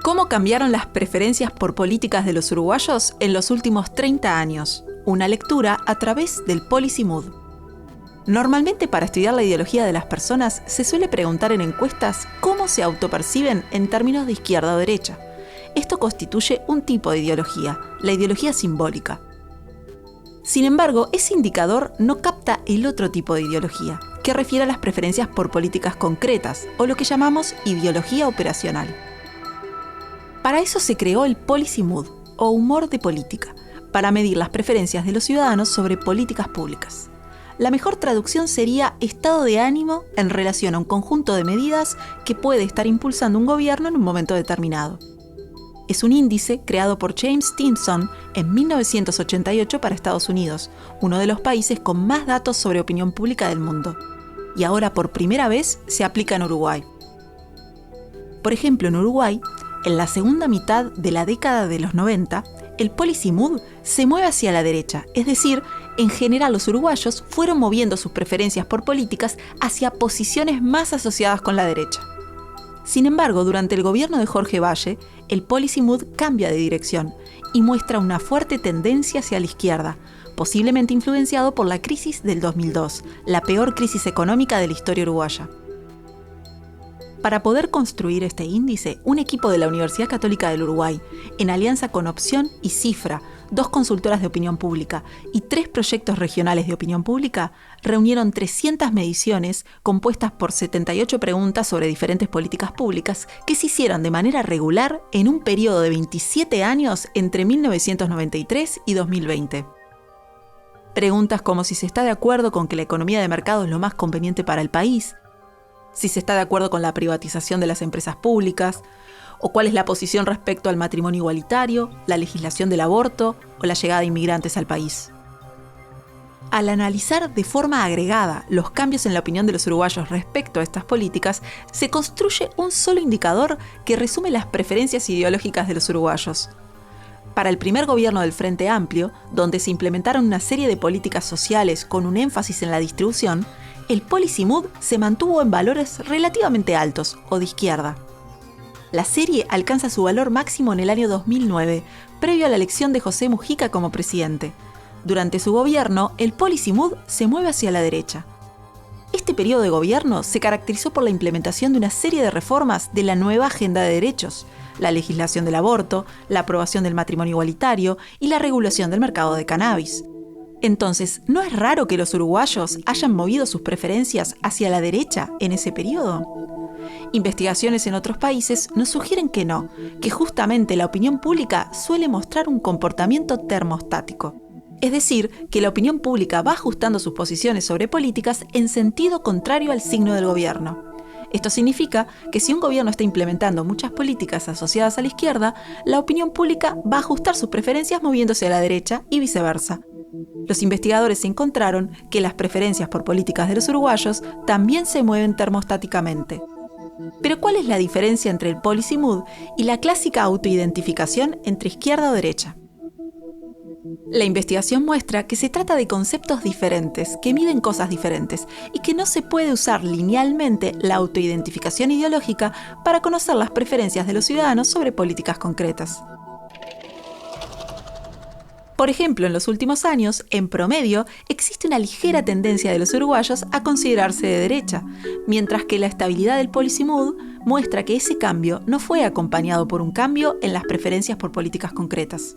¿Cómo cambiaron las preferencias por políticas de los uruguayos en los últimos 30 años? Una lectura a través del Policy Mood. Normalmente, para estudiar la ideología de las personas, se suele preguntar en encuestas cómo se autoperciben en términos de izquierda o derecha. Esto constituye un tipo de ideología, la ideología simbólica. Sin embargo, ese indicador no capta el otro tipo de ideología, que refiere a las preferencias por políticas concretas, o lo que llamamos ideología operacional. Para eso se creó el Policy Mood, o humor de política, para medir las preferencias de los ciudadanos sobre políticas públicas. La mejor traducción sería estado de ánimo en relación a un conjunto de medidas que puede estar impulsando un gobierno en un momento determinado. Es un índice creado por James Stimson en 1988 para Estados Unidos, uno de los países con más datos sobre opinión pública del mundo. Y ahora por primera vez se aplica en Uruguay. Por ejemplo, en Uruguay, en la segunda mitad de la década de los 90, el Policy Mood se mueve hacia la derecha, es decir, en general los uruguayos fueron moviendo sus preferencias por políticas hacia posiciones más asociadas con la derecha. Sin embargo, durante el gobierno de Jorge Valle, el Policy Mood cambia de dirección y muestra una fuerte tendencia hacia la izquierda, posiblemente influenciado por la crisis del 2002, la peor crisis económica de la historia uruguaya. Para poder construir este índice, un equipo de la Universidad Católica del Uruguay, en alianza con Opción y Cifra, 2 consultoras de opinión pública y 3 proyectos regionales de opinión pública, reunieron 300 mediciones compuestas por 78 preguntas sobre diferentes políticas públicas que se hicieron de manera regular en un periodo de 27 años entre 1993 y 2020. Preguntas como si se está de acuerdo con que la economía de mercado es lo más conveniente para el país, si se está de acuerdo con la privatización de las empresas públicas, o cuál es la posición respecto al matrimonio igualitario, la legislación del aborto o la llegada de inmigrantes al país. Al analizar de forma agregada los cambios en la opinión de los uruguayos respecto a estas políticas, se construye un solo indicador que resume las preferencias ideológicas de los uruguayos. Para el primer gobierno del Frente Amplio, donde se implementaron una serie de políticas sociales con un énfasis en la distribución, el Policy Mood se mantuvo en valores relativamente altos o de izquierda. La serie alcanza su valor máximo en el año 2009, previo a la elección de José Mujica como presidente. Durante su gobierno, el Policy Mood se mueve hacia la derecha. Este periodo de gobierno se caracterizó por la implementación de una serie de reformas de la nueva agenda de derechos, la legislación del aborto, la aprobación del matrimonio igualitario y la regulación del mercado de cannabis. Entonces, ¿no es raro que los uruguayos hayan movido sus preferencias hacia la derecha en ese periodo? Investigaciones en otros países nos sugieren que no, que justamente la opinión pública suele mostrar un comportamiento termostático. Es decir, que la opinión pública va ajustando sus posiciones sobre políticas en sentido contrario al signo del gobierno. Esto significa que si un gobierno está implementando muchas políticas asociadas a la izquierda, la opinión pública va a ajustar sus preferencias moviéndose a la derecha y viceversa. Los investigadores encontraron que las preferencias por políticas de los uruguayos también se mueven termostáticamente. Pero ¿cuál es la diferencia entre el Policy Mood y la clásica autoidentificación entre izquierda o derecha? La investigación muestra que se trata de conceptos diferentes, que miden cosas diferentes, y que no se puede usar linealmente la autoidentificación ideológica para conocer las preferencias de los ciudadanos sobre políticas concretas. Por ejemplo, en los últimos años, en promedio, existe una ligera tendencia de los uruguayos a considerarse de derecha, mientras que la estabilidad del Policy Mood muestra que ese cambio no fue acompañado por un cambio en las preferencias por políticas concretas.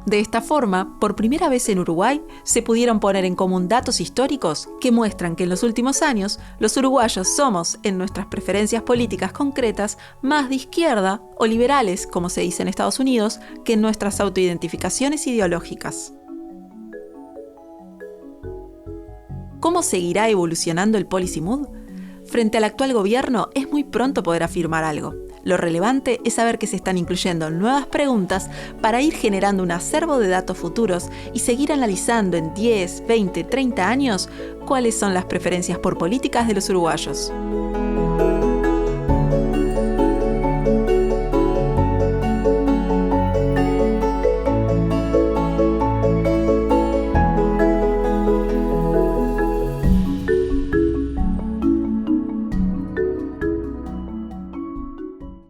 De esta forma, por primera vez en Uruguay, se pudieron poner en común datos históricos que muestran que en los últimos años los uruguayos somos, en nuestras preferencias políticas concretas, más de izquierda o liberales, como se dice en Estados Unidos, que en nuestras autoidentificaciones ideológicas. ¿Cómo seguirá evolucionando el Policy Mood? Frente al actual gobierno, es muy pronto poder afirmar algo. Lo relevante es saber que se están incluyendo nuevas preguntas para ir generando un acervo de datos futuros y seguir analizando en 10, 20, 30 años cuáles son las preferencias por políticas de los uruguayos.